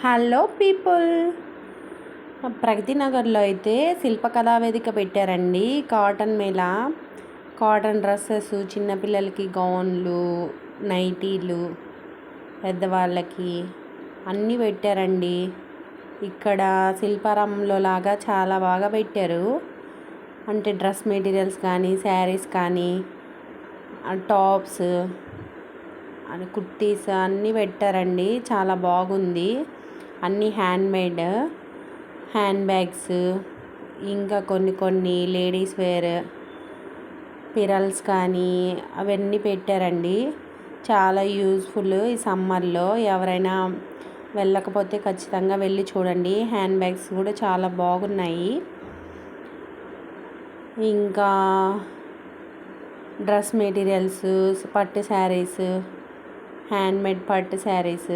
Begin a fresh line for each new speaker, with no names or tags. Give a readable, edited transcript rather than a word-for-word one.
Hello people. ప్రగతి నగర్లో అయితే శిల్పకళా వేదిక పెట్టారండి. కాటన్ మేళా, కాటన్ డ్రెస్సెస్, చిన్నపిల్లలకి గౌన్లు, నైటీలు, పెద్దవాళ్ళకి అన్నీ పెట్టారండి. ఇక్కడ శిల్పారామంలో లాగా చాలా బాగా పెట్టారు. అంటే డ్రెస్ మెటీరియల్స్ కానీ, శారీస్ కానీ, టాప్స్, కుర్తీస్ అన్నీ పెట్టారండి. చాలా బాగుంది. అన్నీ హ్యాండ్ బ్యాగ్స్, ఇంకా కొన్ని లేడీస్ వేర్ పిరల్స్ కానీ అవన్నీ పెట్టారండి. చాలా యూజ్ఫుల్ ఈ సమ్మర్లో. ఎవరైనా వెళ్ళకపోతే ఖచ్చితంగా వెళ్ళి చూడండి. హ్యాండ్ బ్యాగ్స్ కూడా చాలా బాగున్నాయి. ఇంకా డ్రెస్ మెటీరియల్స్, పట్టు శారీస్, హ్యాండ్మేడ్ పట్టు శారీస్